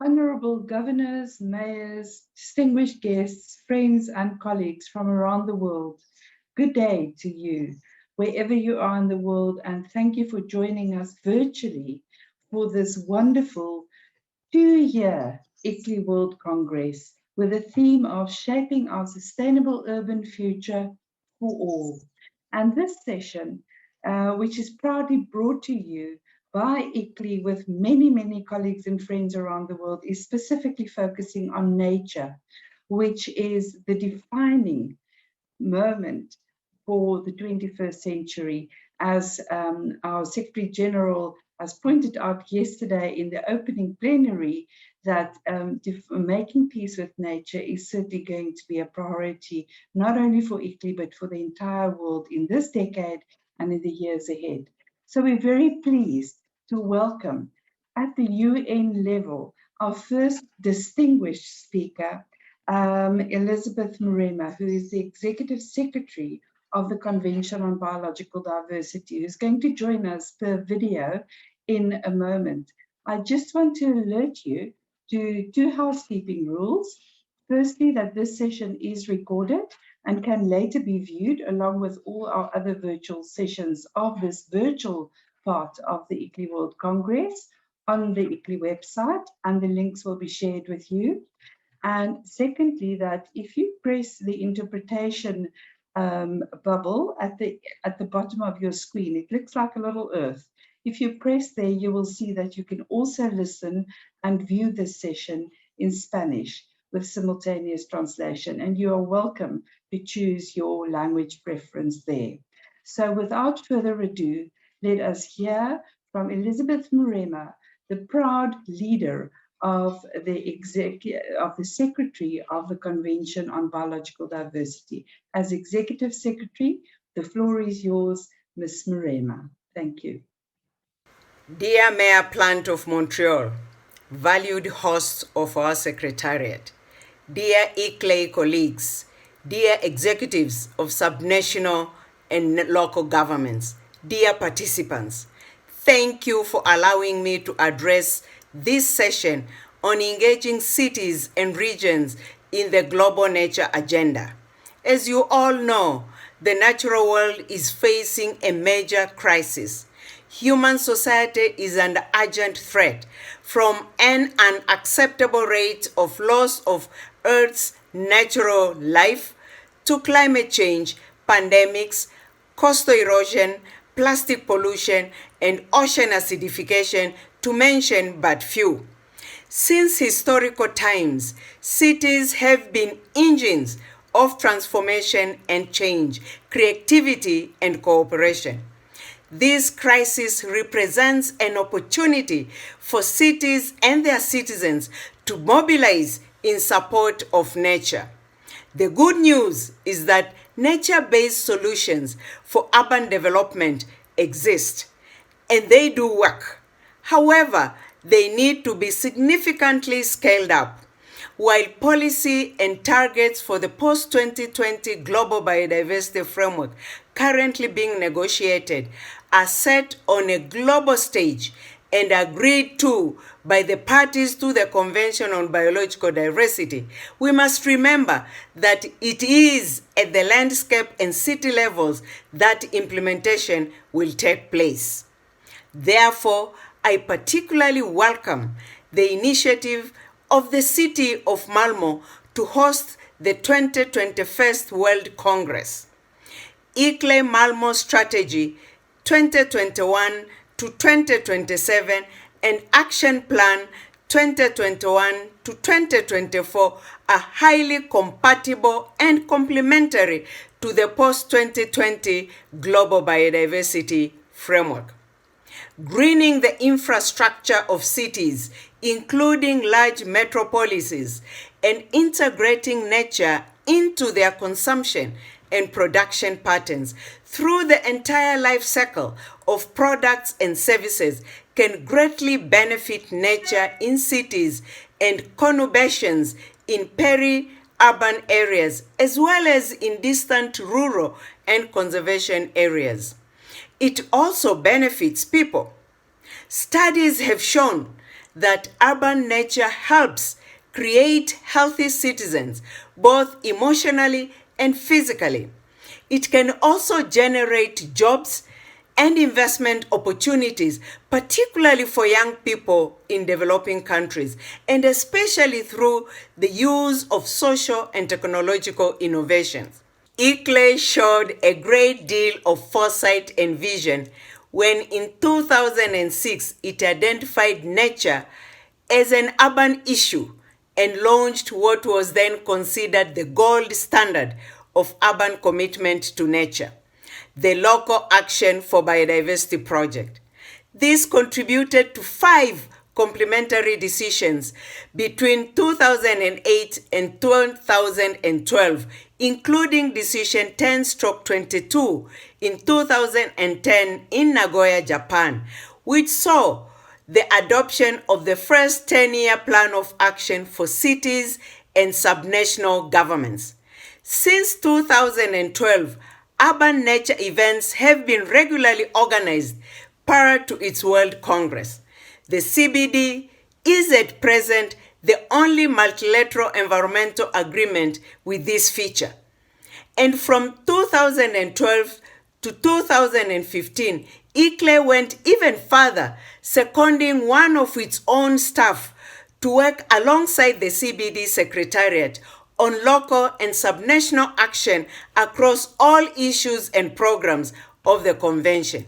Honorable governors, mayors, distinguished guests, friends, and colleagues from around the world, good day to you, wherever you are in the world, and thank you for joining us virtually for this wonderful 2-year ICLEI World Congress with a theme of shaping our sustainable urban future for all. And this session, which is proudly brought to you by ICLEI with many, many colleagues and friends around the world, is specifically focusing on nature, which is the defining moment for the 21st century, as our Secretary General has pointed out yesterday in the opening plenary, that making peace with nature is certainly going to be a priority, not only for Italy, but for the entire world in this decade and in the years ahead. So we're very pleased to welcome at the UN level our first distinguished speaker, Elizabeth Mrema, who is the Executive Secretary of the Convention on Biological Diversity, who's going to join us per video in a moment. I just want to alert you to 2 housekeeping rules. Firstly, that this session is recorded and can later be viewed along with all our other virtual sessions of this virtual part of the ICLEI World Congress on the ICLEI website, and the links will be shared with you. And secondly, that if you press the interpretation bubble at the bottom of your screen, it looks like a little earth. If you press there, you will see that you can also listen and view this session in Spanish with simultaneous translation, and you are welcome to choose your language preference there. So without further ado, let us hear from Elizabeth Mrema, the proud leader of the Secretary of the Convention on Biological Diversity. As Executive Secretary, the floor is yours, Ms. Mrema. Thank you. Dear Mayor Plante of Montreal, valued hosts of our Secretariat, dear ICLEI colleagues, dear executives of subnational and local governments, dear participants, thank you for allowing me to address this session on engaging cities and regions in the global nature agenda. As you all know, the natural world is facing a major crisis. Human society is under urgent threat from an unacceptable rate of loss of Earth's natural life to climate change, pandemics, coastal erosion, plastic pollution, and ocean acidification, to mention but few. Since historical times, cities have been engines of transformation and change, creativity and cooperation. This crisis represents an opportunity for cities and their citizens to mobilize in support of nature. The good news is that nature-based solutions for urban development exist, and they do work. However, they need to be significantly scaled up. While policy and targets for the post-2020 Global Biodiversity Framework currently being negotiated are set on a global stage and agreed to by the parties to the Convention on Biological Diversity, we must remember that it is at the landscape and city levels that implementation will take place. Therefore, I particularly welcome the initiative of the city of Malmo to host the 2021 World Congress. ICLEI Malmo Strategy 2021 to 2027 and Action Plan 2021 to 2024 are highly compatible and complementary to the post-2020 Global Biodiversity Framework. Greening the infrastructure of cities, including large metropolises, and integrating nature into their consumption and production patterns through the entire life cycle of products and services can greatly benefit nature in cities and conurbations in peri-urban areas, as well as in distant rural and conservation areas. It also benefits people. Studies have shown that urban nature helps create healthy citizens, both emotionally and physically. It can also generate jobs and investment opportunities, particularly for young people in developing countries, and especially through the use of social and technological innovations. Ickley showed a great deal of foresight and vision when in 2006 it identified nature as an urban issue and launched what was then considered the gold standard of urban commitment to nature, the Local Action for Biodiversity Project. This contributed to 5 complementary decisions between 2008 and 2012, including Decision 10/22 in 2010 in Nagoya, Japan, which saw the adoption of the first 10-year plan of action for cities and subnational governments. Since 2012, urban nature events have been regularly organized prior to its World Congress. The CBD is at present the only multilateral environmental agreement with this feature. And from 2012 to 2015, Ickley went even further, seconding one of its own staff to work alongside the CBD Secretariat on local and subnational action across all issues and programs of the convention.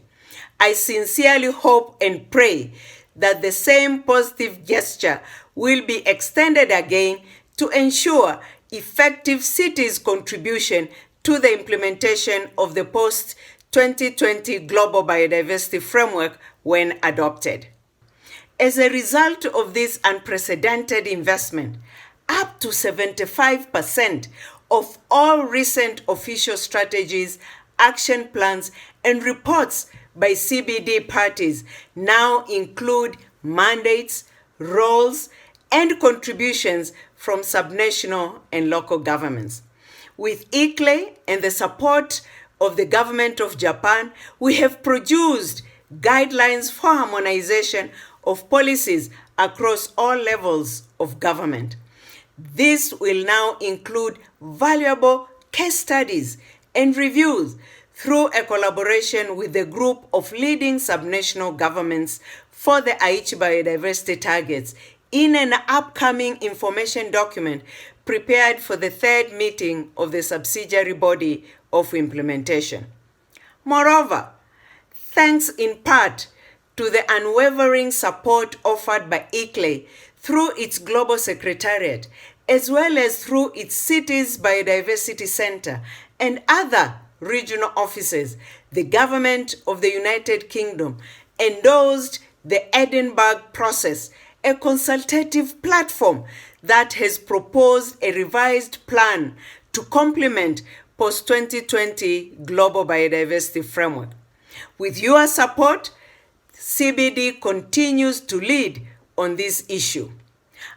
I sincerely hope and pray that the same positive gesture will be extended again to ensure effective cities' contribution to the implementation of the post-2020 Global Biodiversity Framework when adopted. As a result of this unprecedented investment, up to 75% of all recent official strategies, action plans, and reports by CBD parties now include mandates, roles, and contributions from subnational and local governments. With Ickley and the support of the government of Japan, we have produced guidelines for harmonization of policies across all levels of government. This will now include valuable case studies and reviews through a collaboration with the group of leading subnational governments for the Aichi biodiversity targets in an upcoming information document prepared for the 3rd meeting of the subsidiary body of implementation. Moreover, thanks in part to the unwavering support offered by Ickley through its Global Secretariat, as well as through its Cities Biodiversity Center and other regional offices, the government of the United Kingdom endorsed the Edinburgh process, a consultative platform that has proposed a revised plan to complement post-2020 Global Biodiversity Framework. With your support, CBD continues to lead on this issue.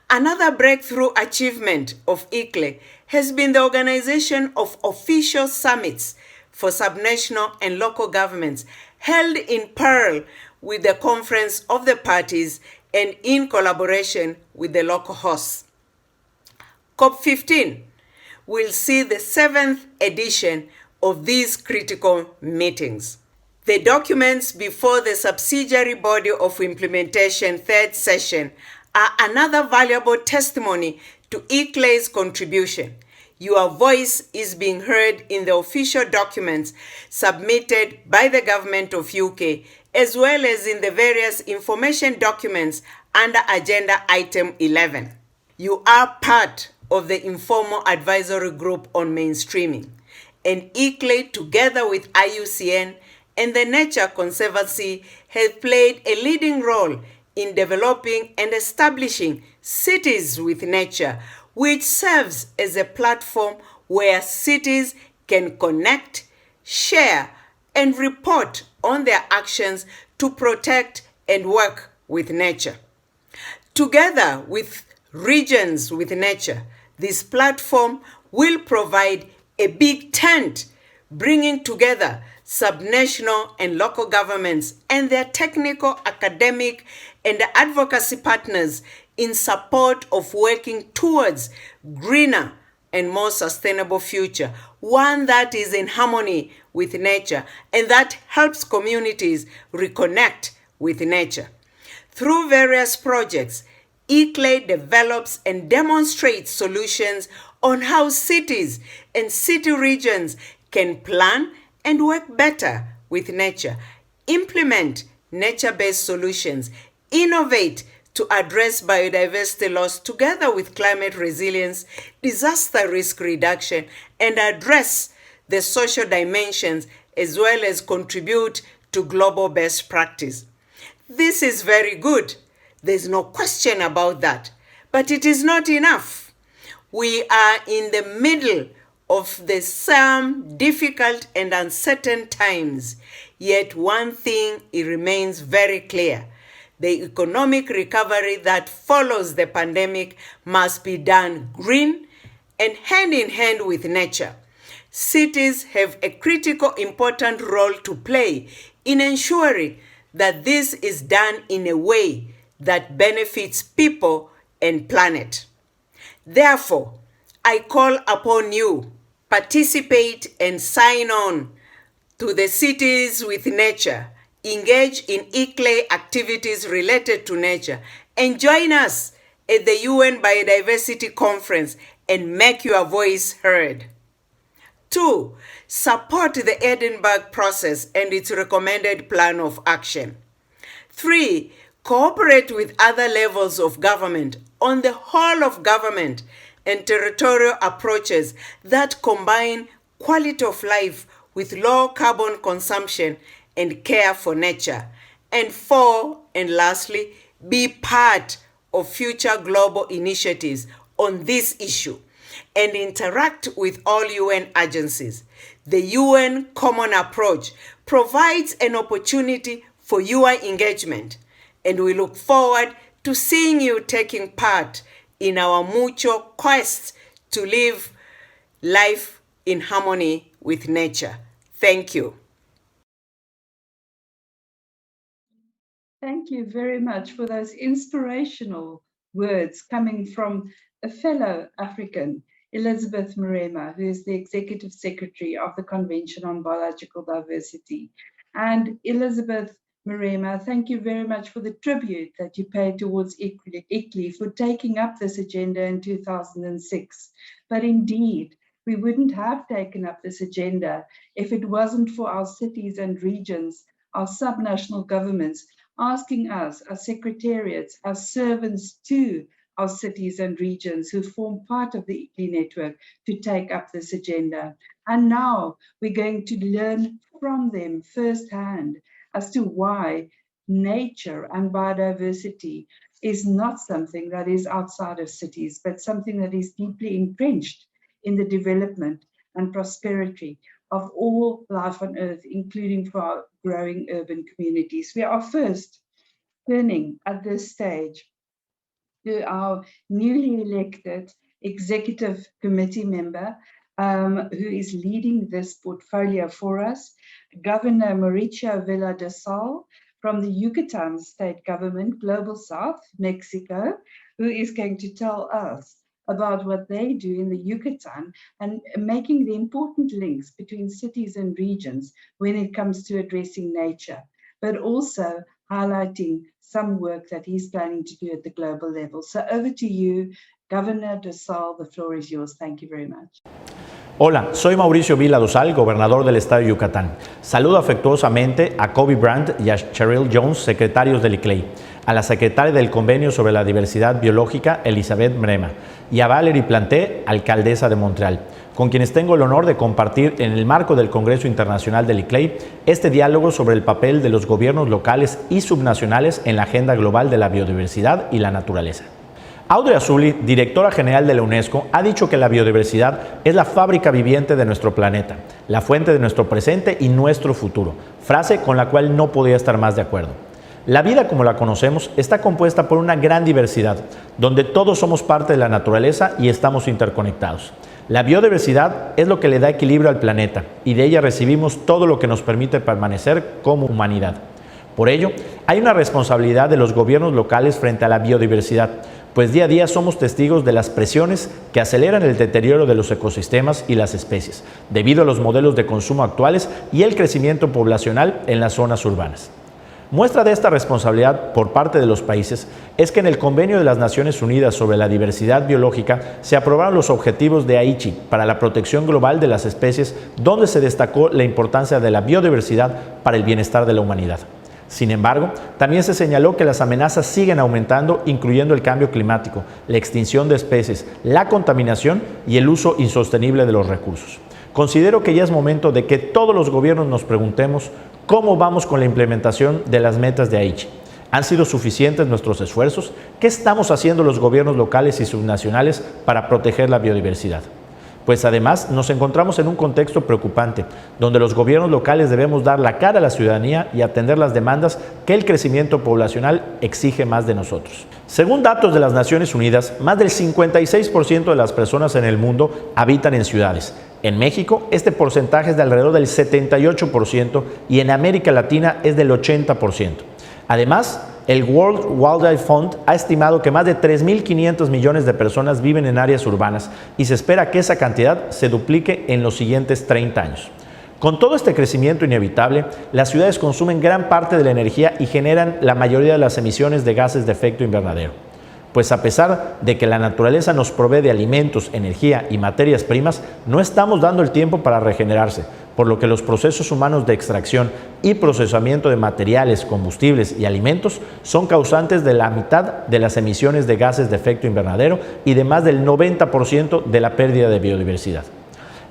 Another breakthrough achievement of Ickley has been the organization of official summits for subnational and local governments held in parallel with the Conference of the Parties and in collaboration with the local hosts. COP15 will see the 7th edition of these critical meetings. The documents before the subsidiary body of implementation 3rd session are another valuable testimony to Ickley's contribution. Your voice is being heard in the official documents submitted by the government of UK, as well as in the various information documents under Agenda Item 11. You are part of the informal advisory group on mainstreaming, and Ickley, together with IUCN and the Nature Conservancy, has played a leading role in developing and establishing cities with nature, which serves as a platform where cities can connect, share, and report on their actions to protect and work with nature. Together with regions with nature, this platform will provide a big tent bringing together subnational and local governments, and their technical, academic, and advocacy partners in support of working towards greener and more sustainable future, one that is in harmony with nature and that helps communities reconnect with nature. Through various projects, ICLEI develops and demonstrates solutions on how cities and city regions can plan and work better with nature, implement nature-based solutions, innovate to address biodiversity loss together with climate resilience, disaster risk reduction, and address the social dimensions as well as contribute to global best practice. This is very good. There's no question about that. But it is not enough. We are in the middle of some difficult and uncertain times. Yet one thing it remains very clear. The economic recovery that follows the pandemic must be done green and hand in hand with nature. Cities have a critical important role to play in ensuring that this is done in a way that benefits people and planet. Therefore, I call upon you, participate and sign on to the Cities with Nature, engage in ICLEI activities related to nature, and join us at the UN Biodiversity Conference and make your voice heard. 2. Support the Edinburgh process and its recommended plan of action. 3. Cooperate with other levels of government on the whole of government and territorial approaches that combine quality of life with low carbon consumption and care for nature. And 4, and lastly, be part of future global initiatives on this issue and interact with all UN agencies. The UN Common Approach provides an opportunity for your engagement, and we look forward to seeing you taking part in our mutual quest to live life in harmony with nature. Thank you. Thank you very much for those inspirational words coming from a fellow African, Elizabeth Mrema, who is the Executive Secretary of the Convention on Biological Diversity. And Elizabeth Mrema, thank you very much for the tribute that you paid towards ICLEI for taking up this agenda in 2006. But indeed, we wouldn't have taken up this agenda if it wasn't for our cities and regions, our subnational governments, asking us, as secretariats, as servants to our cities and regions who form part of the ICLEI network to take up this agenda. And now we're going to learn from them firsthand as to why nature and biodiversity is not something that is outside of cities, but something that is deeply entrenched in the development and prosperity of all life on Earth, including for our growing urban communities. We are first turning at this stage to our newly elected executive committee member who is leading this portfolio for us, Governor Mauricio Villa de Sal from the Yucatan State Government, Global South, Mexico, who is going to tell us about what they do in the Yucatan and making the important links between cities and regions when it comes to addressing nature, but also highlighting some work that he's planning to do at the global level. So over to you, Governor de Sal, the floor is yours. Thank you very much. Hola, soy Mauricio Villa Dosal, gobernador del estado de Yucatán. Saludo afectuosamente a Kobe Brandt y a Cheryl Jones, secretarios del ICLEI, a la secretaria del Convenio sobre la Diversidad Biológica, Elizabeth Mrema, y a Valerie Plante, alcaldesa de Montreal, con quienes tengo el honor de compartir en el marco del Congreso Internacional del ICLEI este diálogo sobre el papel de los gobiernos locales y subnacionales en la agenda global de la biodiversidad y la naturaleza. Audrey Azoulay, directora general de la UNESCO, ha dicho que la biodiversidad es la fábrica viviente de nuestro planeta, la fuente de nuestro presente y nuestro futuro, frase con la cual no podía estar más de acuerdo. La vida como la conocemos está compuesta por una gran diversidad, donde todos somos parte de la naturaleza y estamos interconectados. La biodiversidad es lo que le da equilibrio al planeta y de ella recibimos todo lo que nos permite permanecer como humanidad. Por ello, hay una responsabilidad de los gobiernos locales frente a la biodiversidad, pues día a día somos testigos de las presiones que aceleran el deterioro de los ecosistemas y las especies, debido a los modelos de consumo actuales y el crecimiento poblacional en las zonas urbanas. Muestra de esta responsabilidad por parte de los países es que en el Convenio de las Naciones Unidas sobre la Diversidad Biológica se aprobaron los objetivos de Aichi para la protección global de las especies, donde se destacó la importancia de la biodiversidad para el bienestar de la humanidad. Sin embargo, también se señaló que las amenazas siguen aumentando, incluyendo el cambio climático, la extinción de especies, la contaminación y el uso insostenible de los recursos. Considero que ya es momento de que todos los gobiernos nos preguntemos cómo vamos con la implementación de las metas de Aichi. ¿Han sido suficientes nuestros esfuerzos? ¿Qué estamos haciendo los gobiernos locales y subnacionales para proteger la biodiversidad? Pues además nos encontramos en un contexto preocupante, donde los gobiernos locales debemos dar la cara a la ciudadanía y atender las demandas que el crecimiento poblacional exige más de nosotros. Según datos de las Naciones Unidas, más del 56% de las personas en el mundo habitan en ciudades. En México, este porcentaje es de alrededor del 78% y en América Latina es del 80%. Además, el World Wildlife Fund ha estimado que más de 3.500 millones de personas viven en áreas urbanas y se espera que esa cantidad se duplique en los siguientes 30 años. Con todo este crecimiento inevitable, las ciudades consumen gran parte de la energía y generan la mayoría de las emisiones de gases de efecto invernadero. Pues a pesar de que la naturaleza nos provee de alimentos, energía y materias primas, no estamos dando el tiempo para regenerarse, por lo que los procesos humanos de extracción y procesamiento de materiales, combustibles y alimentos son causantes de la mitad de las emisiones de gases de efecto invernadero y de más del 90% de la pérdida de biodiversidad.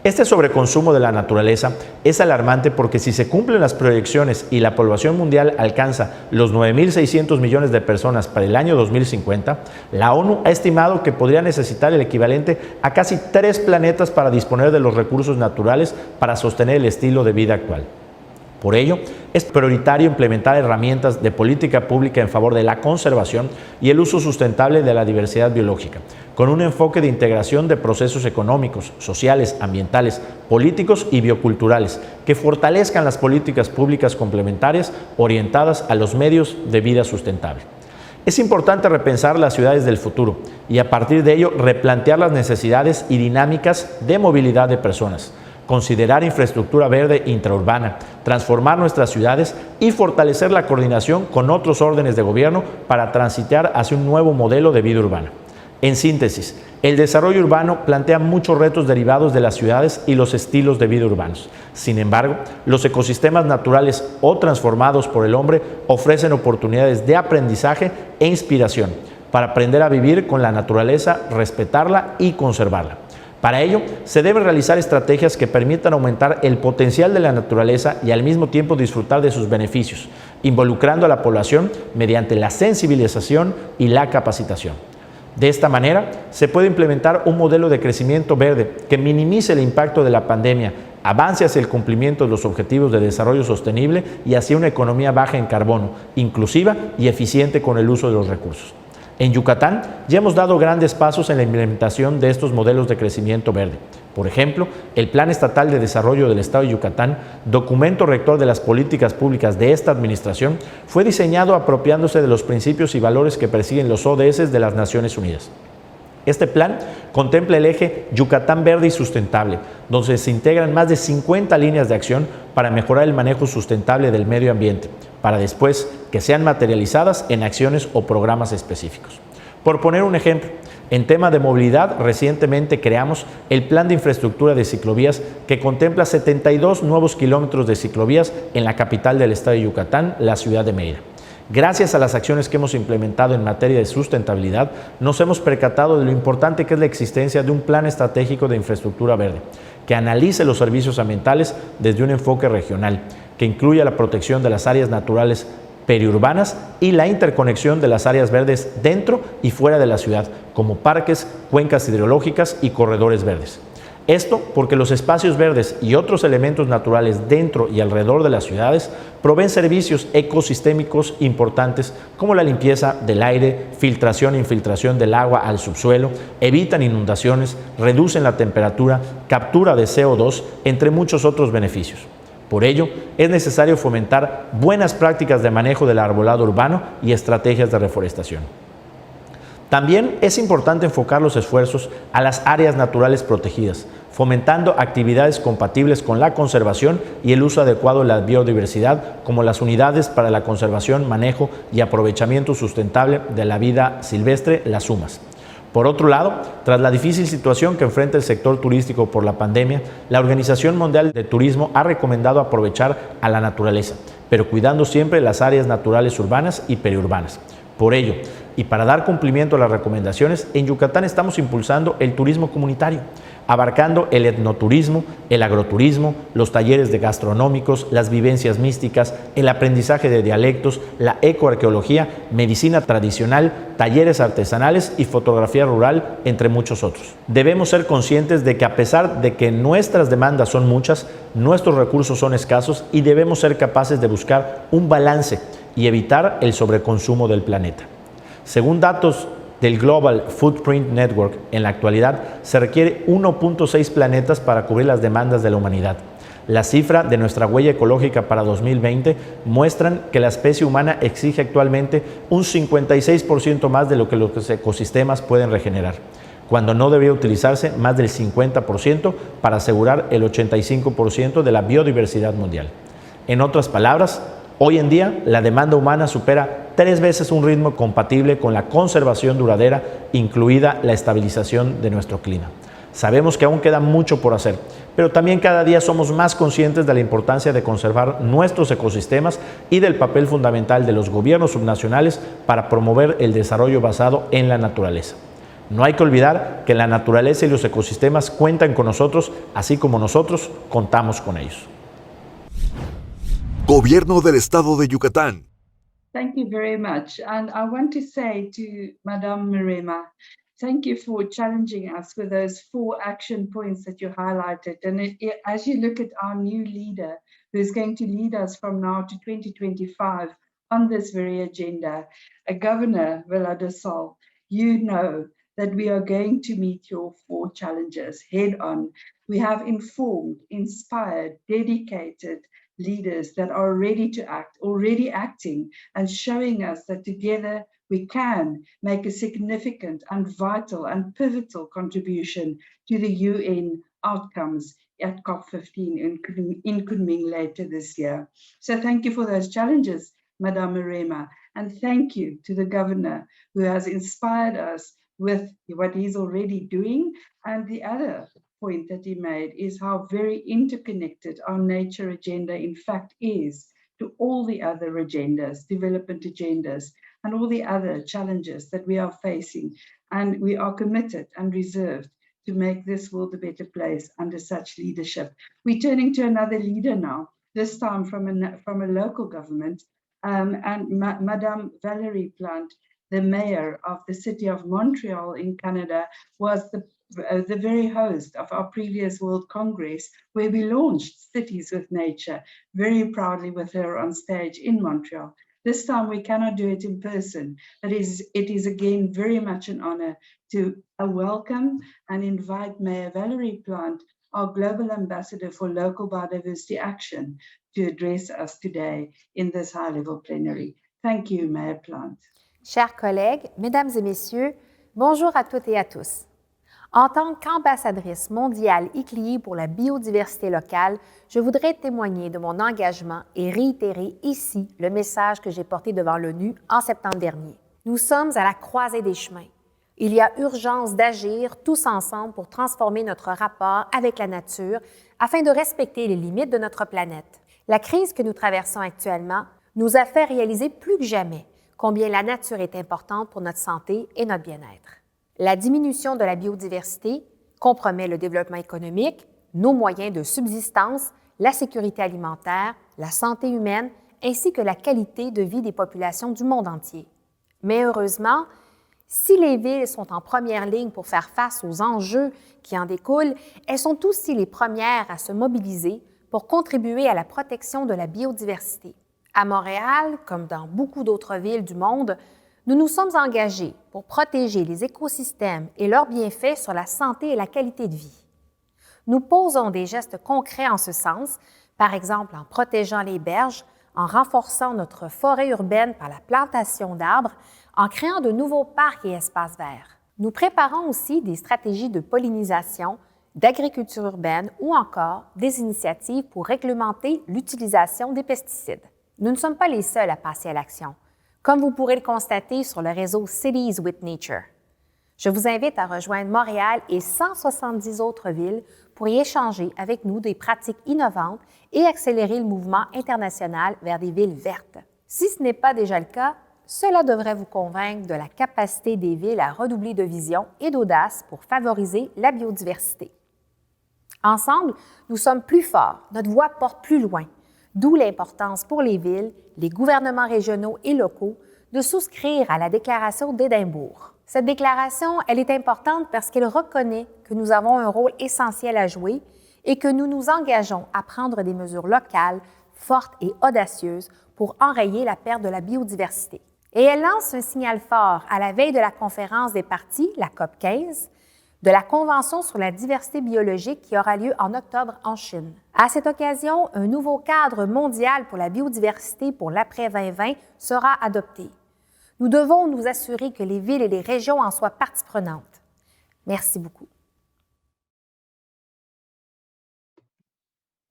Este sobreconsumo de la naturaleza es alarmante porque si se cumplen las proyecciones y la población mundial alcanza los 9.600 millones de personas para el año 2050, la ONU ha estimado que podría necesitar el equivalente a casi 3 planetas para disponer de los recursos naturales para sostener el estilo de vida actual. Por ello, es prioritario implementar herramientas de política pública en favor de la conservación y el uso sustentable de la diversidad biológica, con un enfoque de integración de procesos económicos, sociales, ambientales, políticos y bioculturales, que fortalezcan las políticas públicas complementarias orientadas a los medios de vida sustentable. Es importante repensar las ciudades del futuro y a partir de ello replantear las necesidades y dinámicas de movilidad de personas, considerar infraestructura verde intraurbana, transformar nuestras ciudades y fortalecer la coordinación con otros órdenes de gobierno para transitar hacia un nuevo modelo de vida urbana. En síntesis, el desarrollo urbano plantea muchos retos derivados de las ciudades y los estilos de vida urbanos. Sin embargo, los ecosistemas naturales o transformados por el hombre ofrecen oportunidades de aprendizaje e inspiración para aprender a vivir con la naturaleza, respetarla y conservarla. Para ello, se deben realizar estrategias que permitan aumentar el potencial de la naturaleza y al mismo tiempo disfrutar de sus beneficios, involucrando a la población mediante la sensibilización y la capacitación. De esta manera, se puede implementar un modelo de crecimiento verde que minimice el impacto de la pandemia, avance hacia el cumplimiento de los objetivos de desarrollo sostenible y hacia una economía baja en carbono, inclusiva y eficiente con el uso de los recursos. En Yucatán ya hemos dado grandes pasos en la implementación de estos modelos de crecimiento verde. Por ejemplo, el Plan Estatal de Desarrollo del Estado de Yucatán, documento rector de las políticas públicas de esta administración, fue diseñado apropiándose de los principios y valores que persiguen los ODS de las Naciones Unidas. Este plan contempla el eje Yucatán Verde y Sustentable, donde se integran más de 50 líneas de acción para mejorar el manejo sustentable del medio ambiente, para después que sean materializadas en acciones o programas específicos. Por poner un ejemplo, en tema de movilidad, recientemente creamos el Plan de Infraestructura de Ciclovías que contempla 72 nuevos kilómetros de ciclovías en la capital del estado de Yucatán, la ciudad de Mérida. Gracias a las acciones que hemos implementado en materia de sustentabilidad, nos hemos percatado de lo importante que es la existencia de un plan estratégico de infraestructura verde, que analice los servicios ambientales desde un enfoque regional, que incluya la protección de las áreas naturales periurbanas y la interconexión de las áreas verdes dentro y fuera de la ciudad, como parques, cuencas hidrológicas y corredores verdes. Esto porque los espacios verdes y otros elementos naturales dentro y alrededor de las ciudades proveen servicios ecosistémicos importantes como la limpieza del aire, filtración e infiltración del agua al subsuelo, evitan inundaciones, reducen la temperatura, captura de CO2, entre muchos otros beneficios. Por ello, es necesario fomentar buenas prácticas de manejo del arbolado urbano y estrategias de reforestación. También es importante enfocar los esfuerzos a las áreas naturales protegidas, fomentando actividades compatibles con la conservación y el uso adecuado de la biodiversidad, como las unidades para la conservación, manejo y aprovechamiento sustentable de la vida silvestre, las UMAS. Por otro lado, tras la difícil situación que enfrenta el sector turístico por la pandemia, la Organización Mundial de Turismo ha recomendado aprovechar a la naturaleza, pero cuidando siempre las áreas naturales urbanas y periurbanas. Por ello, y para dar cumplimiento a las recomendaciones, en Yucatán estamos impulsando el turismo comunitario, abarcando el etnoturismo, el agroturismo, los talleres de gastronómicos, las vivencias místicas, el aprendizaje de dialectos, la ecoarqueología, medicina tradicional, talleres artesanales y fotografía rural, entre muchos otros. Debemos ser conscientes de que a pesar de que nuestras demandas son muchas, nuestros recursos son escasos y debemos ser capaces de buscar un balance y evitar el sobreconsumo del planeta. Según datos del Global Footprint Network, en la actualidad se requiere 1.6 planetas para cubrir las demandas de la humanidad. La cifra de nuestra huella ecológica para 2020 muestran que la especie humana exige actualmente un 56% más de lo que los ecosistemas pueden regenerar, cuando no debería utilizarse más del 50% para asegurar el 85% de la biodiversidad mundial. En otras palabras, hoy en día la demanda humana supera 3 veces un ritmo compatible con la conservación duradera, incluida la estabilización de nuestro clima. Sabemos que aún queda mucho por hacer, pero también cada día somos más conscientes de la importancia de conservar nuestros ecosistemas y del papel fundamental de los gobiernos subnacionales para promover el desarrollo basado en la naturaleza. No hay que olvidar que la naturaleza y los ecosistemas cuentan con nosotros, así como nosotros contamos con ellos. Gobierno del Estado de Yucatán. Thank you very much. And I want to say to Madame Mrema, thank you for challenging us with those 4 action points that you highlighted. And as you look at our new leader, who's going to lead us from now to 2025 on this very agenda, Governor Valerie, you know that we are going to meet your 4 challenges head on. We have informed, inspired, dedicated leaders that are ready to act, already acting, and showing us that together we can make a significant and vital and pivotal contribution to the UN outcomes at COP15 in Kunming later this year. So thank you for those challenges, Madame Mrema, and thank you to the governor who has inspired us with what he's already doing. And the other point that he made is how very interconnected our nature agenda in fact is to all the other agendas, development agendas, and all the other challenges that we are facing. And we are committed and reserved to make this world a better place under such leadership. We're turning to another leader now, this time from a local government, and Madame Valerie Plante, the mayor of the city of Montreal in Canada, was the very host of our previous World Congress, where we launched Cities with Nature, very proudly with her on stage in Montreal. This time we cannot do it in person, but it is again very much an honor to welcome and invite Mayor Valerie Plante, our Global Ambassador for Local Biodiversity Action, to address us today in this high-level plenary. Thank you, Mayor Plante. Chers collègues, mesdames et messieurs, bonjour à toutes et à tous. En tant qu'ambassadrice mondiale ICLEI pour la biodiversité locale, je voudrais témoigner de mon engagement et réitérer ici le message que j'ai porté devant l'ONU en septembre dernier. Nous sommes à la croisée des chemins. Il y a urgence d'agir tous ensemble pour transformer notre rapport avec la nature afin de respecter les limites de notre planète. La crise que nous traversons actuellement nous a fait réaliser plus que jamais combien la nature est importante pour notre santé et notre bien-être. La diminution de la biodiversité compromet le développement économique, nos moyens de subsistance, la sécurité alimentaire, la santé humaine, ainsi que la qualité de vie des populations du monde entier. Mais heureusement, Si les villes sont en première ligne pour faire face aux enjeux qui en découlent, elles sont aussi les premières à se mobiliser pour contribuer à la protection de la biodiversité. À Montréal, comme dans beaucoup d'autres villes du monde, nous nous sommes engagés pour protéger les écosystèmes et leurs bienfaits sur la santé et la qualité de vie. Nous posons des gestes concrets en ce sens, par exemple en protégeant les berges, en renforçant notre forêt urbaine par la plantation d'arbres, en créant de nouveaux parcs et espaces verts. Nous préparons aussi des stratégies de pollinisation, d'agriculture urbaine ou encore des initiatives pour réglementer l'utilisation des pesticides. Nous ne sommes pas les seuls à passer à l'action, comme vous pourrez le constater sur le réseau Cities with Nature. Je vous invite à rejoindre Montréal et 170 autres villes pour y échanger avec nous des pratiques innovantes et accélérer le mouvement international vers des villes vertes. Si ce n'est pas déjà le cas, cela devrait vous convaincre de la capacité des villes à redoubler de vision et d'audace pour favoriser la biodiversité. Ensemble, nous sommes plus forts, notre voix porte plus loin, d'où l'importance pour les villes, les gouvernements régionaux et locaux de souscrire à la déclaration d'Édimbourg. Cette déclaration, elle est importante parce qu'elle reconnaît que nous avons un rôle essentiel à jouer et que nous nous engageons à prendre des mesures locales, fortes et audacieuses pour enrayer la perte de la biodiversité. Et elle lance un signal fort à la veille de la conférence des parties, la COP 15, de la Convention sur la diversité biologique qui aura lieu en octobre en Chine. À cette occasion, un nouveau cadre mondial pour la biodiversité pour l'après-2020 sera adopté. Nous devons nous assurer que les villes et les régions en soient partie prenante. Merci beaucoup.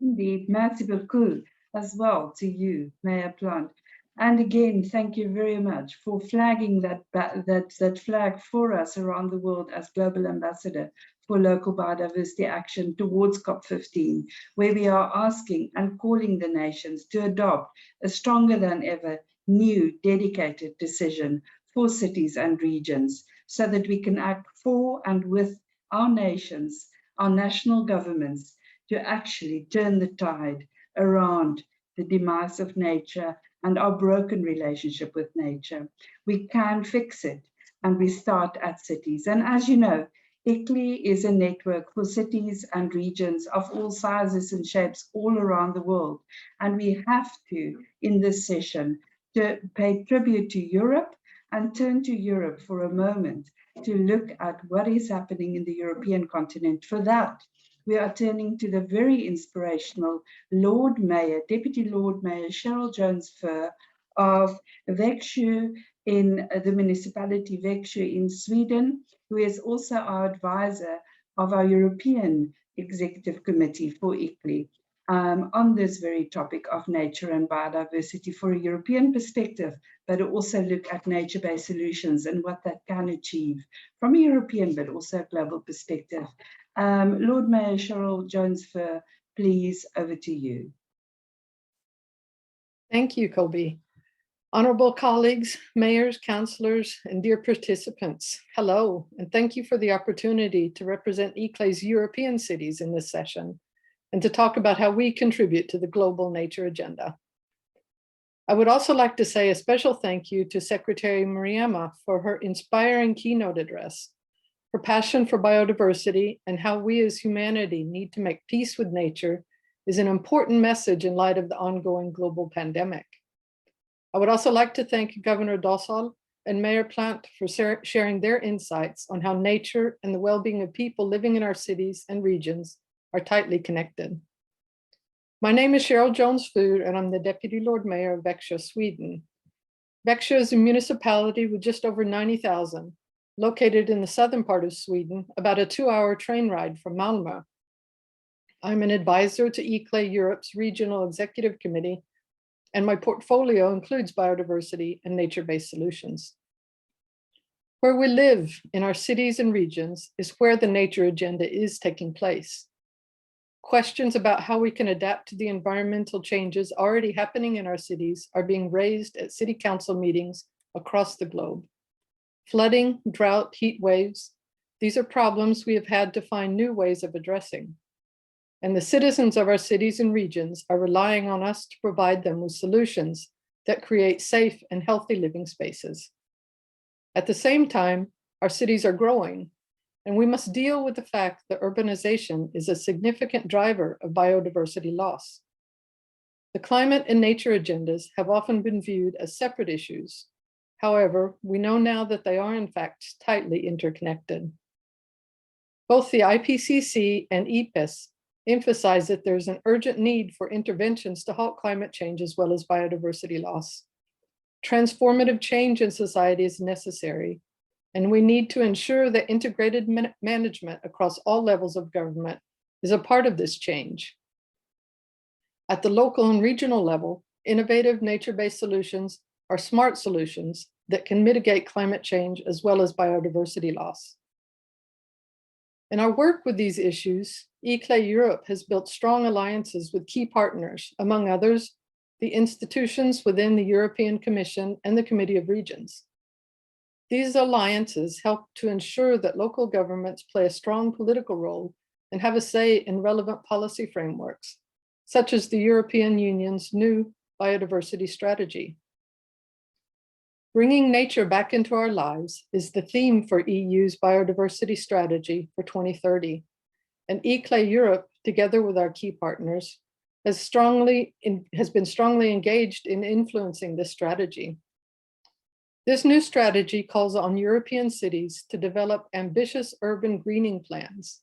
Indeed, merci beaucoup as well to you, Mayor Plante. And again, thank you very much for flagging that flag for us around the world as Global Ambassador for Local Biodiversity Action towards COP15, where we are asking and calling the nations to adopt a stronger than ever new dedicated decision for cities and regions so that we can act for and with our nations, our national governments, to actually turn the tide around the demise of nature and our broken relationship with nature. We can fix it, and we start at cities. And as you know, ICLEI is a network for cities and regions of all sizes and shapes all around the world. And we have to, in this session, to pay tribute to Europe and turn to Europe for a moment to look at what is happening in the European continent. For that, we are turning to the very inspirational Lord Mayor, Deputy Lord Mayor Cheryl Jones-Furr of Växjö in the municipality Växjö in Sweden, who is also our advisor of our European Executive Committee for ICLEI on this very topic of nature and biodiversity for a European perspective, but also look at nature-based solutions and what that can achieve from a European but also a global perspective. Lord Mayor Cheryl Jones-Furr, please, over to you. Thank you, Colby. Honorable colleagues, mayors, councillors, and dear participants, hello, and thank you for the opportunity to represent ICLEI's European cities in this session and to talk about how we contribute to the global nature agenda. I would also like to say a special thank you to Secretary Mrema for her inspiring keynote address. Her passion for biodiversity and how we as humanity need to make peace with nature is an important message in light of the ongoing global pandemic. I would also like to thank Governor Dosal and Mayor Plante for sharing their insights on how nature and the well-being of people living in our cities and regions are tightly connected. My name is Cheryl Jones-Furr, and I'm the Deputy Lord Mayor of Växjö, Sweden. Växjö is a municipality with just over 90,000, located in the southern part of Sweden, about a 2-hour train ride from Malmö. I'm an advisor to ICLEI Europe's Regional Executive Committee, and my portfolio includes biodiversity and nature-based solutions. Where we live in our cities and regions is where the nature agenda is taking place. Questions about how we can adapt to the environmental changes already happening in our cities are being raised at city council meetings across the globe. Flooding, drought, heat waves, these are problems we have had to find new ways of addressing. And the citizens of our cities and regions are relying on us to provide them with solutions that create safe and healthy living spaces. At the same time, our cities are growing, and we must deal with the fact that urbanization is a significant driver of biodiversity loss. The climate and nature agendas have often been viewed as separate issues. However, we know now that they are in fact tightly interconnected. Both the IPCC and EPIS emphasize that there's an urgent need for interventions to halt climate change as well as biodiversity loss. Transformative change in society is necessary, and we need to ensure that integrated management across all levels of government is a part of this change. At the local and regional level, innovative nature-based solutions are smart solutions that can mitigate climate change as well as biodiversity loss. In our work with these issues, ICLEI Europe has built strong alliances with key partners, among others, the institutions within the European Commission and the Committee of Regions. These alliances help to ensure that local governments play a strong political role and have a say in relevant policy frameworks, such as the European Union's new biodiversity strategy. Bringing nature back into our lives is the theme for EU's biodiversity strategy for 2030. And ICLEI Europe, together with our key partners, has been strongly engaged in influencing this strategy. This new strategy calls on European cities to develop ambitious urban greening plans.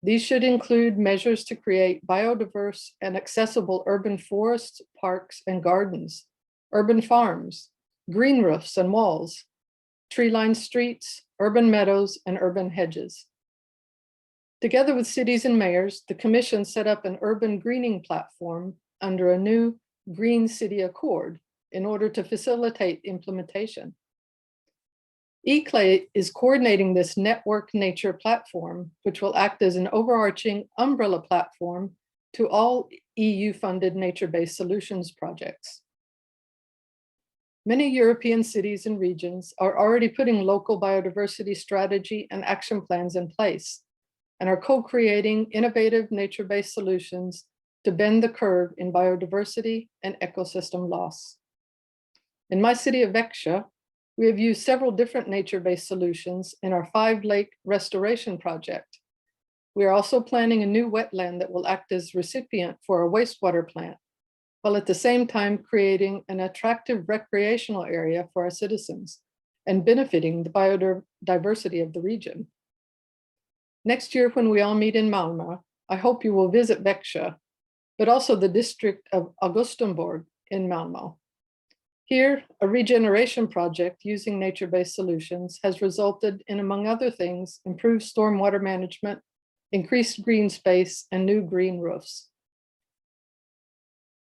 These should include measures to create biodiverse and accessible urban forests, parks, and gardens, urban farms, green roofs and walls, tree-lined streets, urban meadows, and urban hedges. Together with cities and mayors, the Commission set up an urban greening platform under a new Green City Accord in order to facilitate implementation. ICLEI is coordinating this network nature platform, which will act as an overarching umbrella platform to all EU-funded nature-based solutions projects. Many European cities and regions are already putting local biodiversity strategy and action plans in place and are co-creating innovative nature-based solutions to bend the curve in biodiversity and ecosystem loss. In my city of Växjö, we have used several different nature-based solutions in our 5-lake restoration project. We are also planning a new wetland that will act as recipient for a wastewater plant, while at the same time creating an attractive recreational area for our citizens and benefiting the biodiversity of the region. Next year, when we all meet in Maruma, I hope you will visit Växjö, but also the district of Augustenborg in Malmö. Here, a regeneration project using nature-based solutions has resulted in, among other things, improved stormwater management, increased green space, and new green roofs.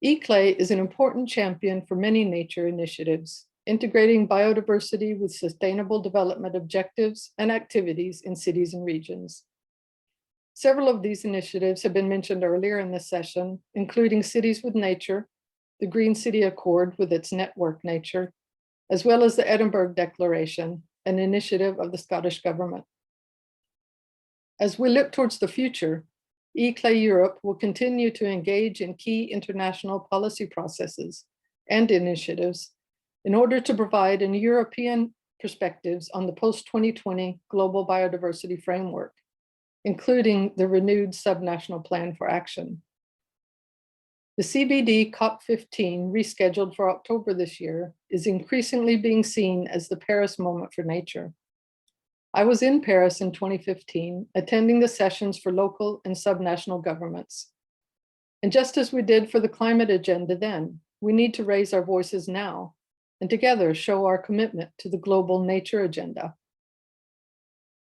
ICLEI is an important champion for many nature initiatives, integrating biodiversity with sustainable development objectives and activities in cities and regions. Several of these initiatives have been mentioned earlier in this session, including Cities with Nature, the Green City Accord with its network nature, as well as the Edinburgh Declaration, an initiative of the Scottish Government. As we look towards the future, ICLEI Europe will continue to engage in key international policy processes and initiatives in order to provide an European perspectives on the post-2020 global biodiversity framework, including the renewed subnational plan for action. The CBD COP15, rescheduled for October this year, is increasingly being seen as the Paris moment for nature. I was in Paris in 2015, attending the sessions for local and subnational governments. And just as we did for the climate agenda then, we need to raise our voices now and together show our commitment to the global nature agenda.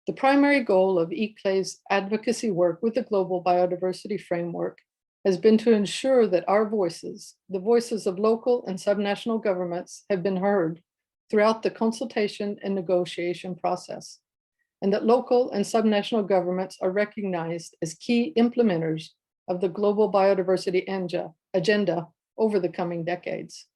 The primary goal of ICLEI's advocacy work with the global biodiversity framework has been to ensure that our voices, the voices of local and subnational governments, have been heard throughout the consultation and negotiation process, and that local and subnational governments are recognized as key implementers of the global biodiversity agenda over the coming decades.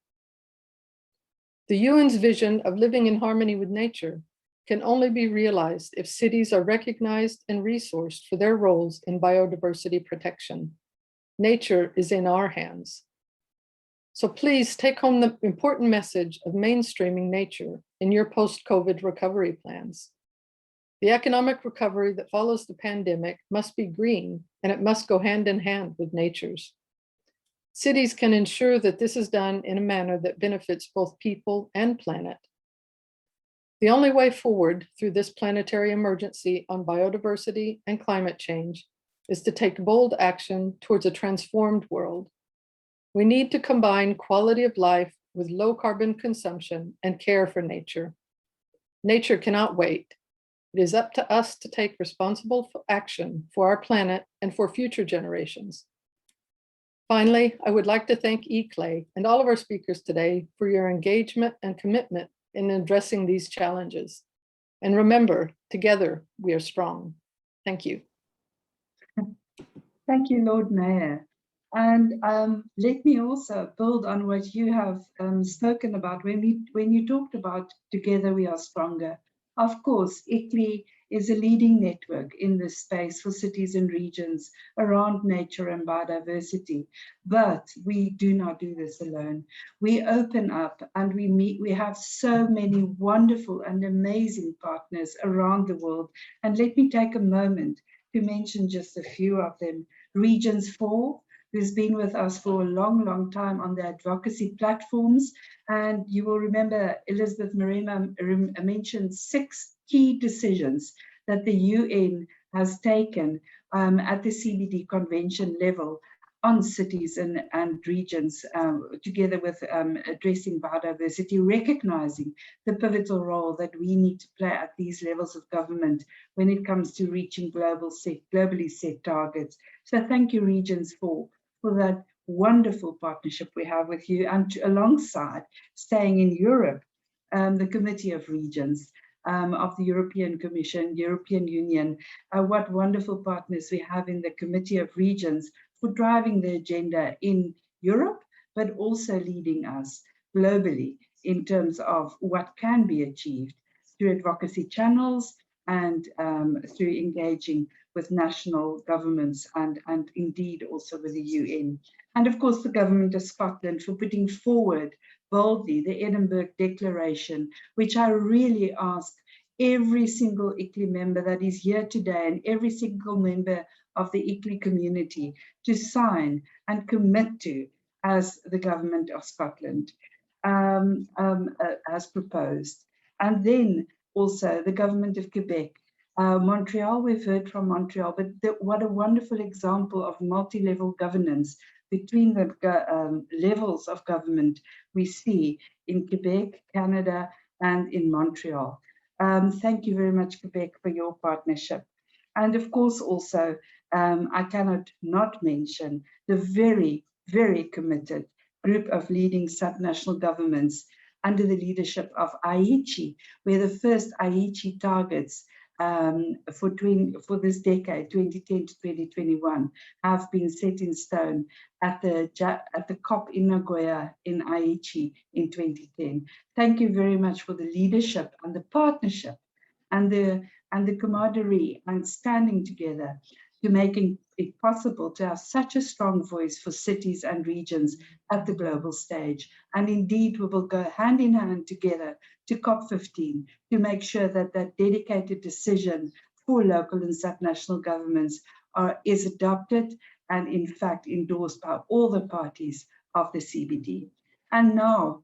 The UN's vision of living in harmony with nature can only be realized if cities are recognized and resourced for their roles in biodiversity protection. Nature is in our hands. So please take home the important message of mainstreaming nature in your post-COVID recovery plans. The economic recovery that follows the pandemic must be green, and it must go hand in hand with nature's. Cities can ensure that this is done in a manner that benefits both people and planet. The only way forward through this planetary emergency on biodiversity and climate change is to take bold action towards a transformed world. We need to combine quality of life with low carbon consumption and care for nature. Nature cannot wait. It is up to us to take responsible action for our planet and for future generations. Finally, I would like to thank ICLEI and all of our speakers today for your engagement and commitment in addressing these challenges. And remember, together we are strong. Thank you. Thank you, Lord Mayor. And let me also build on what you have spoken about when you talked about together we are stronger. Of course, ICLEI is a leading network in this space for cities and regions around nature and biodiversity. But we do not do this alone. We open up and we have so many wonderful and amazing partners around the world. And let me take a moment to mention just a few of them. Regions 4, who's been with us for a long, long time on the advocacy platforms. And you will remember Elizabeth Mrema mentioned 6 key decisions that the UN has taken at the CBD convention level on cities and regions, together with addressing biodiversity, recognizing the pivotal role that we need to play at these levels of government when it comes to reaching globally set targets. So thank you, Regions 4, for that wonderful partnership we have with you, and alongside staying in Europe, the Committee of Regions of the European Commission, European Union, what wonderful partners we have in the Committee of Regions for driving the agenda in Europe, but also leading us globally in terms of what can be achieved through advocacy channels and through engaging with national governments and indeed also with the UN. And of course, the Government of Scotland for putting forward boldly the Edinburgh Declaration, which I really ask every single ICLEI member that is here today and every single member of the ICLEI community to sign and commit to as the Government of Scotland has proposed. And then also the Government of Quebec. Montreal, we've heard from Montreal, but what a wonderful example of multi-level governance between the levels of government we see in Quebec, Canada, and in Montreal. Thank you very much, Quebec, for your partnership. And of course, also, I cannot not mention the very, very committed group of leading subnational governments under the leadership of Aichi, where the first Aichi targets for this decade, 2010 to 2021, have been set in stone at the COP in Nagoya in Aichi in 2010. Thank you very much for the leadership and the partnership and the camaraderie and standing together to making it possible to have such a strong voice for cities and regions at the global stage. And indeed, we will go hand in hand together to COP15 to make sure that that dedicated decision for local and subnational governments is adopted and in fact endorsed by all the parties of the CBD. And now,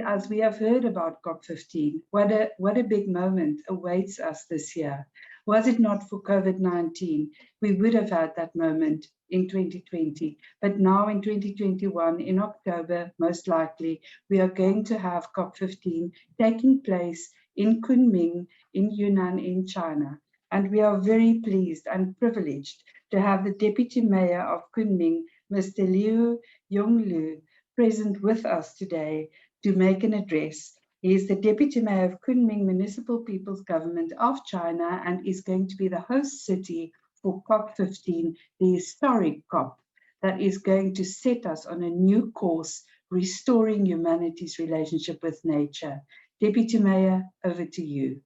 as we have heard about COP15, what a big moment awaits us this year. Was it not for COVID-19, we would have had that moment in 2020. But now in 2021, in October, most likely, we are going to have COP15 taking place in Kunming, in Yunnan, in China. And we are very pleased and privileged to have the Deputy Mayor of Kunming, Mr. Liu Yonglu, present with us today to make an address. He is the Deputy Mayor of Kunming Municipal People's Government of China and is going to be the host city for COP15, the historic COP that is going to set us on a new course, restoring humanity's relationship with nature. Deputy Mayor, over to you.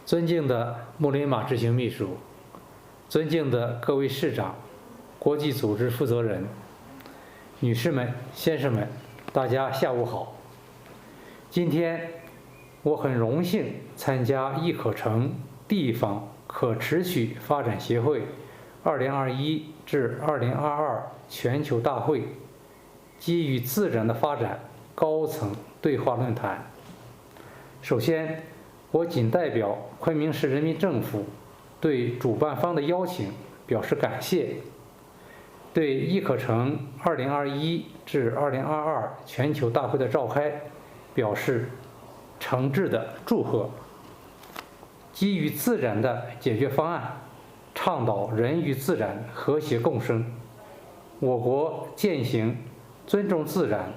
尊敬的穆雷马执行秘书，尊敬的各位市长、国际组织负责人、女士们、先生们，大家下午好。今天我很荣幸参加易可成地方可持续发展协会2021至2022全球大会基于自然的发展高层对话论坛。首先，我仅代表昆明市人民政府对主办方的邀请表示感谢，对易可成2021至2022全球大会的召开表示诚挚的祝贺。基于自然的解决方案，倡导人与自然和谐共生。我国践行尊重自然、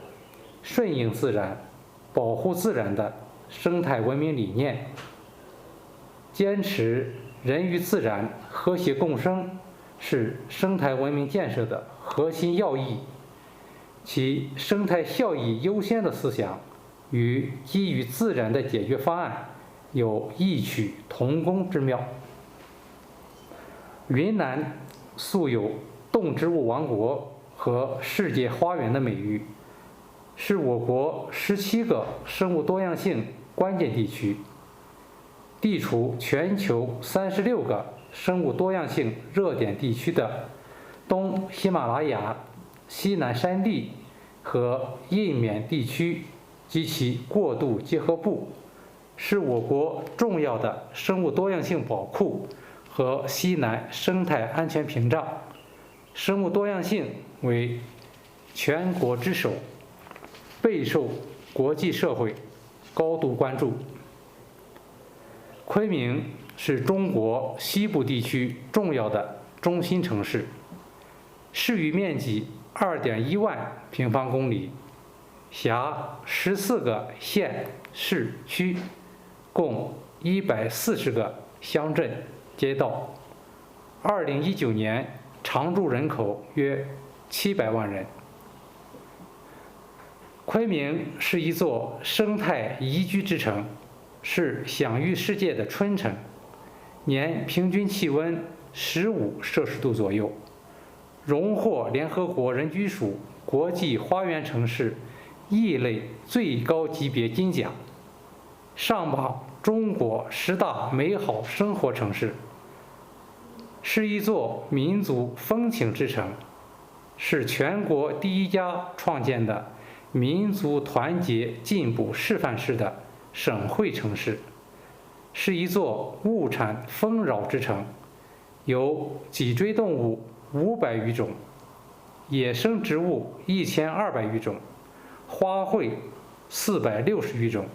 顺应自然、保护自然的生态文明理念，坚持人与自然和谐共生是生态文明建设的核心要义，其生态效益优先的思想与基于自然的解决方案有异曲同工之妙。云南素有动植物王国和世界花园的美誉，是我国17个生物多样性关键地区，地处全球36个生物多样性热点地区的东喜马拉雅、西南山地和印缅地区及其过渡结合部，是我国重要的生物多样性宝库和西南生态安全屏障，生物多样性为全国之首，备受国际社会高度关注。昆明是中国西部地区重要的中心城市，市域面积2.1万平方公里，辖14个县市区，共140个乡镇街道。2019年常住人口约700万人。昆明是一座生态宜居之城，是享誉世界的春城，年平均气温15摄氏度左右，荣获联合国人居署国际花园城市异类最高级别金奖，上榜中国10大美好生活城市，是一座民族风情之城，是全国第一家创建的民族团结进步示范式的省会城市，是一座物产丰饶之城，有脊椎动物500余种，野生植物1200余种，花卉460余种，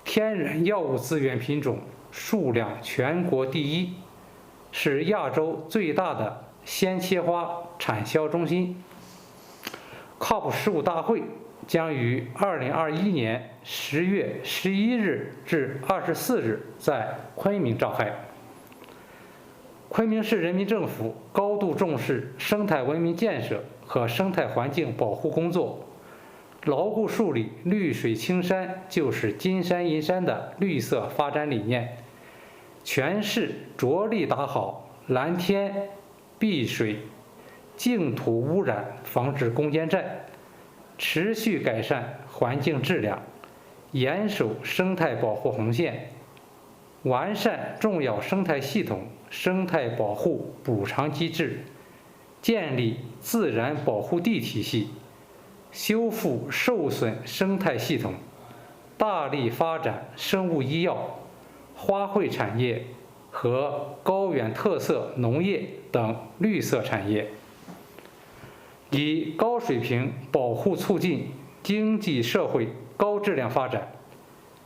天然药物资源品种数量全国第一，是亚洲最大的鲜切花产销中心。COP15大会将于2021年10月11日至24日在昆明召开。昆明市人民政府高度重视生态文明建设和生态环境保护工作，牢固树立绿水青山就是金山银山的绿色发展理念，全市着力打好蓝天、碧水、净土污染防治攻坚战，持续改善环境质量，严守生态保护红线，完善重要生态系统生态保护补偿机制，建立自然保护地体系，修复受损生态系统，大力发展生物医药、花卉产业和高原特色农业等绿色产业，以高水平保护促进经济社会高质量发展。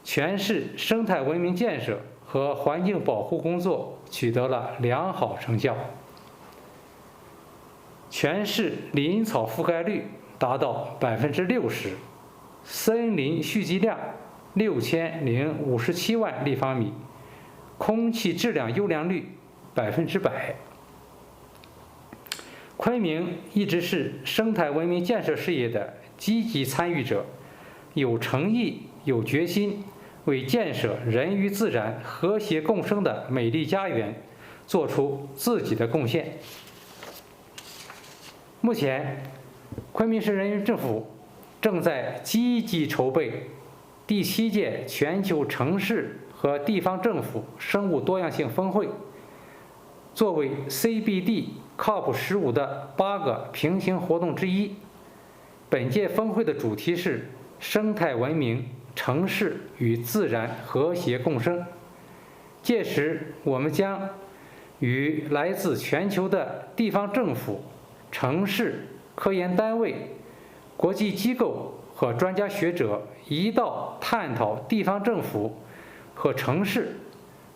全市生态文明建设和环境保护工作取得了良好成效，全市林草覆盖率达到60%，森林蓄积量6057万立方米，空气质量优良率100%。昆明一直是生态文明建设事业的积极参与者，有诚意、有决心，为建设人与自然和谐共生的美丽家园做出自己的贡献。目前，昆明市人民政府正在积极筹备第7届全球城市和地方政府生物多样性峰会，作为 CBD COP15的8个平行活动之一。本届峰会的主题是生态文明、城市与自然和谐共生。届时，我们将与来自全球的地方政府、城市、科研单位、国际机构和专家学者一道探讨地方政府和城市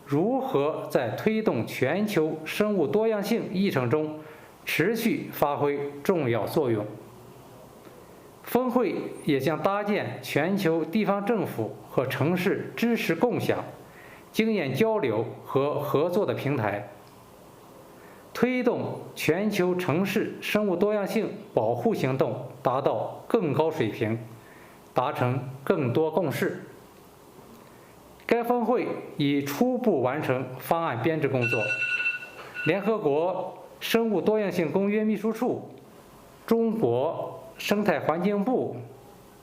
如何在推动全球生物多样性议程中持续发挥重要作用。峰会也将搭建全球地方政府和城市知识共享、经验交流和合作的平台，推动全球城市生物多样性保护行动达到更高水平，达成更多共识。该峰会已初步完成方案编制工作。联合国生物多样性公约秘书处、中国生态环境部、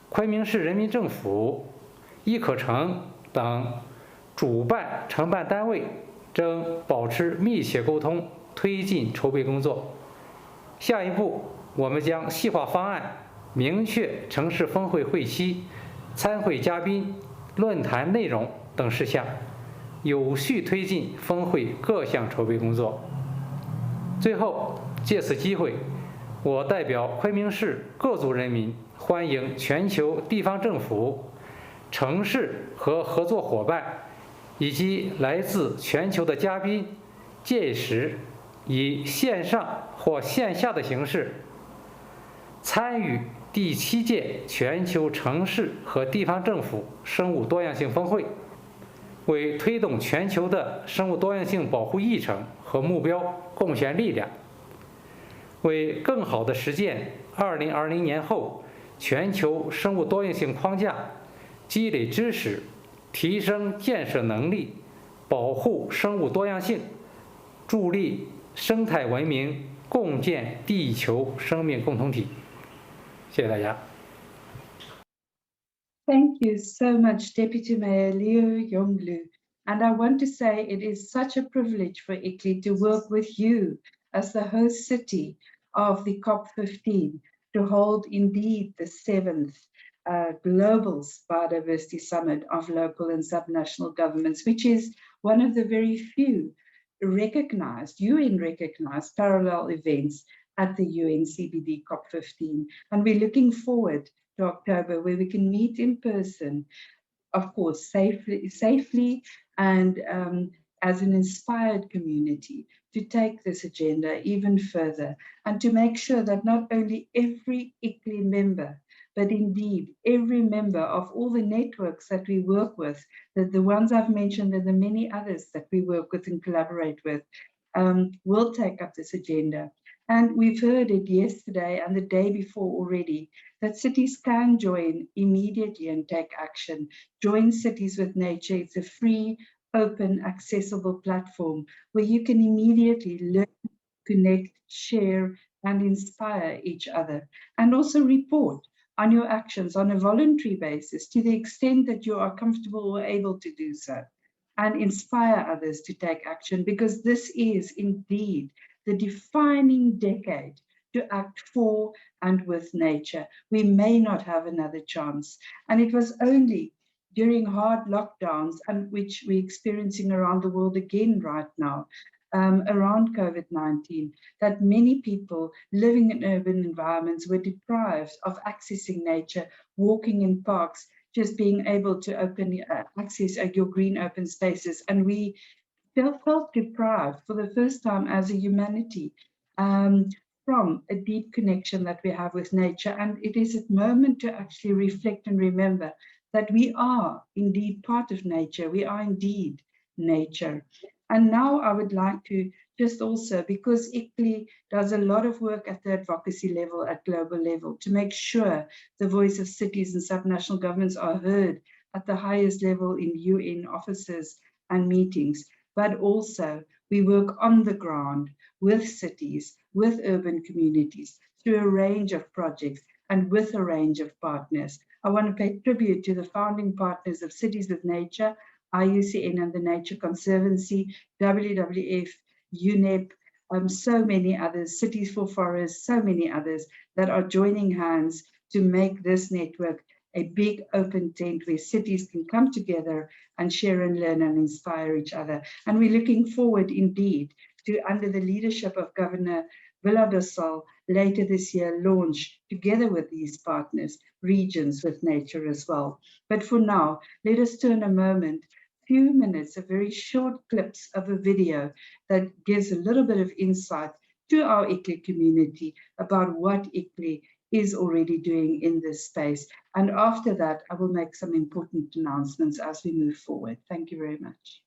昆明市人民政府、易可成等主办承办单位正保持密切沟通，推进筹备工作。下一步，我们将细化方案，明确城市峰会会期、参会嘉宾、论坛内容等事项，有序推进峰会各项筹备工作。最后，借此机会，我代表昆明市各族人民欢迎全球地方政府、城市和合作伙伴以及来自全球的嘉宾，届时以线上或线下的形式参与第7届全球城市和地方政府生物多样性峰会，为推动全球的生物多样性保护议程和目标贡献力量，为更好地实践2020年后全球生物多样性框架，积累知识，提升建设能力，保护生物多样性，助力生态文明，共建地球生命共同体。谢谢大家。Thank you so much, Deputy Mayor Leo Yonglu. And I want to say it is such a privilege for ICLEI to work with you as the host city of the COP15 to hold indeed the 7th Global Biodiversity Summit of local and subnational governments, which is one of the very few recognized, UN-recognized parallel events at the UN CBD COP15. And we're looking forward to October, where we can meet in person, of course, safely and as an inspired community to take this agenda even further and to make sure that not only every ICLEI member, but indeed every member of all the networks that we work with, the ones I've mentioned and the many others that we work with and collaborate with, will take up this agenda. And we've heard it yesterday and the day before already, that cities can join immediately and take action. Join Cities with Nature. It's a free, open, accessible platform where you can immediately learn, connect, share, and inspire each other. And also report on your actions on a voluntary basis to the extent that you are comfortable or able to do so. And inspire others to take action, because this is indeed the defining decade to act for and with nature. We may not have another chance. And it was only during hard lockdowns, and which we're experiencing around the world again right now, around COVID-19, that many people living in urban environments were deprived of accessing nature, walking in parks, just being able to access your green open spaces. And we felt deprived for the first time as a humanity from a deep connection that we have with nature. And it is a moment to actually reflect and remember that we are indeed part of nature. We are indeed nature. And now I would like to just also, because ICLEI does a lot of work at the advocacy level, at global level, to make sure the voice of cities and subnational governments are heard at the highest level in UN offices and meetings. But also we work on the ground with cities, with urban communities, through a range of projects. and with a range of partners. I want to pay tribute to the founding partners of Cities with Nature, IUCN and the Nature Conservancy, WWF, UNEP, so many others, Cities for Forests, so many others that are joining hands to make this network a big open tent where cities can come together and share and learn and inspire each other. And we're looking forward indeed to, under the leadership of Governor Villadosal, later this year launch, together with these partners, Regions with Nature as well. But for now, let us turn a moment, few minutes, of very short clips of a video that gives a little bit of insight to our ICLEI community about what ICLEI is already doing in this space. And after that, I will make some important announcements as we move forward. Thank you very much.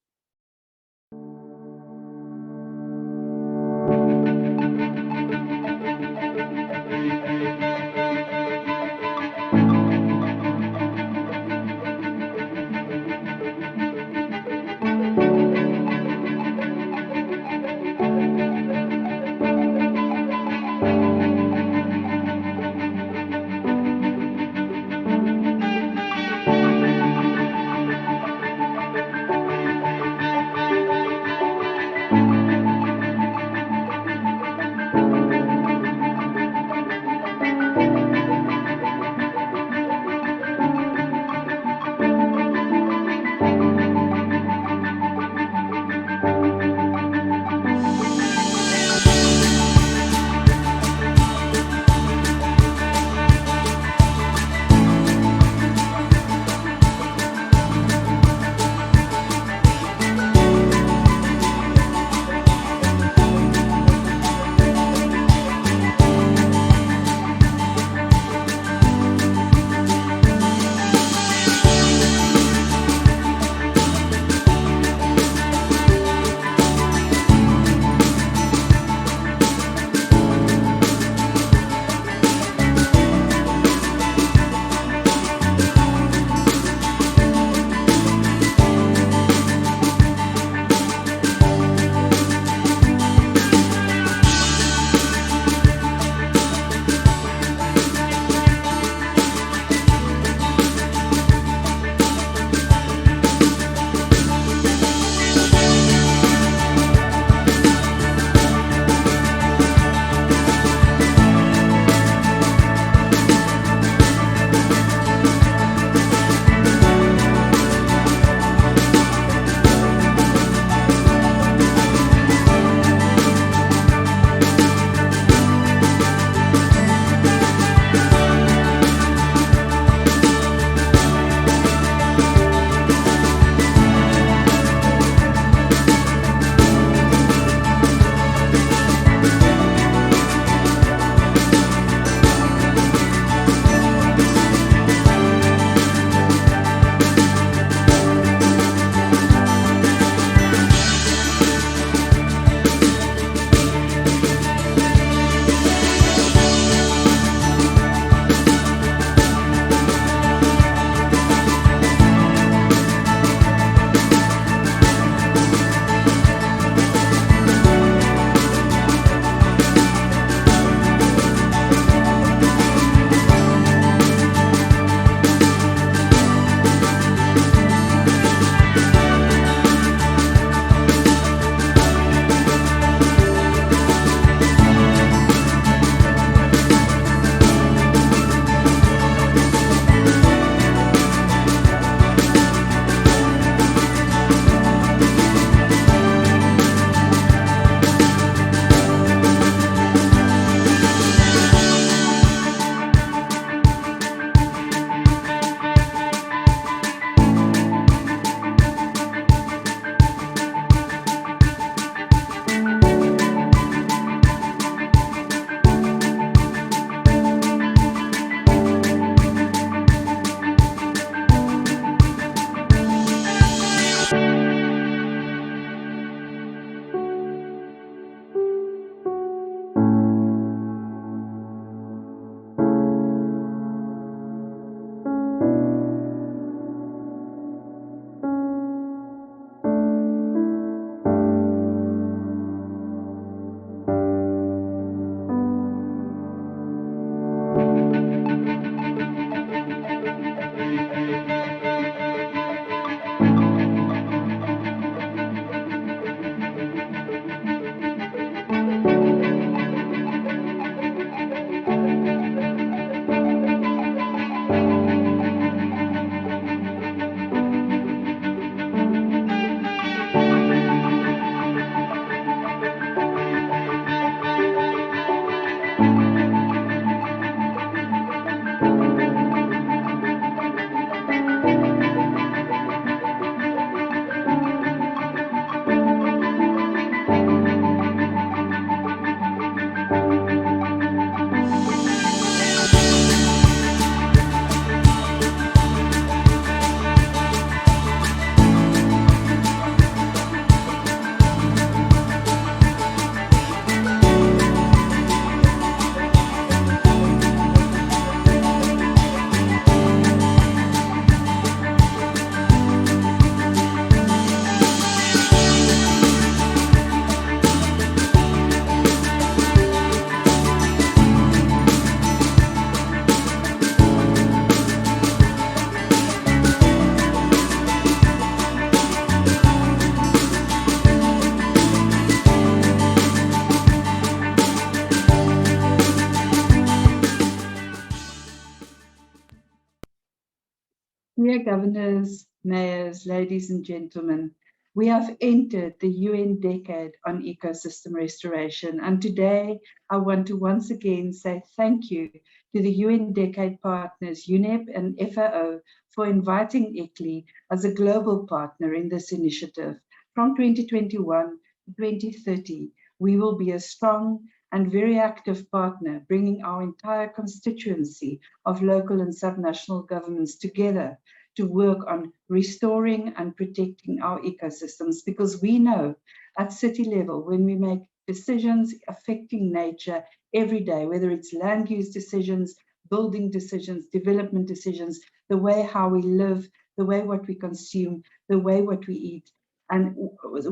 governors, mayors, ladies and gentlemen, we have entered the UN decade on ecosystem restoration, and today I want to once again say thank you to the UN decade partners, UNEP and FAO, for inviting ICLEI as a global partner in this initiative. From 2021 to 2030, we will be a strong and very active partner, bringing our entire constituency of local and subnational governments together to work on restoring and protecting our ecosystems, because we know at city level, when we make decisions affecting nature every day, whether it's land use decisions, building decisions, development decisions, the way how we live, the way what we consume, the way what we eat, and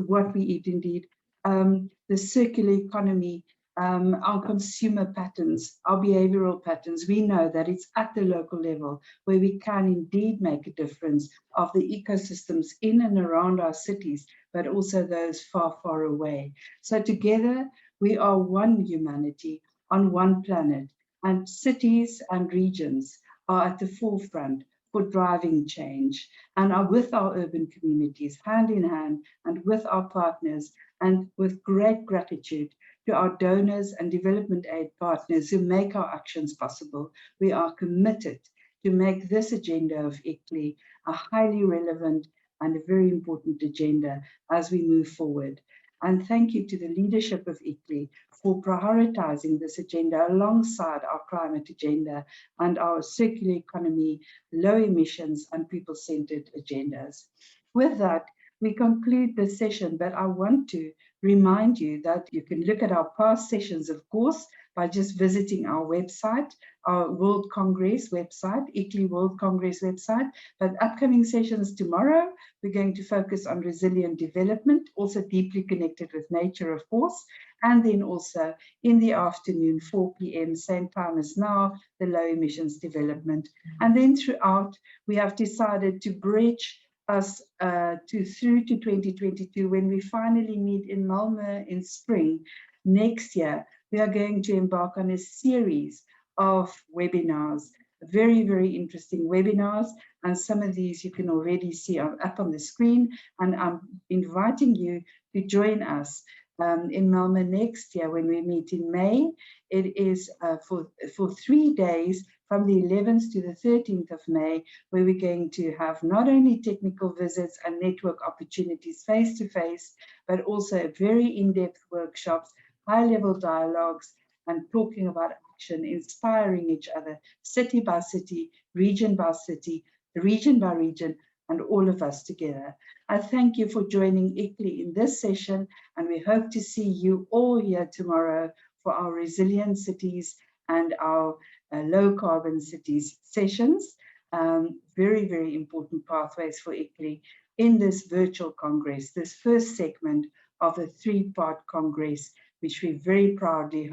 what we eat indeed, the circular economy, our consumer patterns, our behavioral patterns, we know that it's at the local level where we can indeed make a difference of the ecosystems in and around our cities, but also those far, far away. So together, we are one humanity on one planet, and cities and regions are at the forefront for driving change, and are with our urban communities hand in hand, and with our partners, and with great gratitude to our donors and development aid partners who make our actions possible. We are committed to make this agenda of ICLEI a highly relevant and a very important agenda as we move forward. And thank you to the leadership of ICLEI for prioritizing this agenda alongside our climate agenda and our circular economy, low emissions and people-centered agendas. With that, we conclude the session, but I want to remind you that you can look at our past sessions, of course, by just visiting our website, our World Congress website, ICLEI World Congress website. But upcoming sessions tomorrow, we're going to focus on resilient development, also deeply connected with nature, of course. And then also in the afternoon, 4 p.m., same time as now, the low emissions development. And then throughout, we have decided to bridge us through to 2022, when we finally meet in Malmö in spring next year. We are going to embark on a series of webinars, very, very interesting webinars, and some of these you can already see up on the screen, and I'm inviting you to join us in Malmö next year when we meet in May. It is for 3 days, from the 11th to the 13th of May, where we're going to have not only technical visits and network opportunities face-to-face, but also very in-depth workshops, high-level dialogues, and talking about action, inspiring each other, city by city, region by city, region by region, and all of us together. I thank you for joining ICLEI in this session, and we hope to see you all here tomorrow for our resilient cities and our low carbon cities sessions. Very, very important pathways for ICLEI in this virtual Congress, this first segment of a 3-part Congress, which we very proudly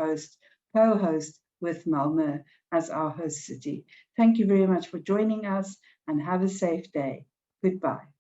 co-host with Malmö as our host city. Thank you very much for joining us, and have a safe day. Goodbye.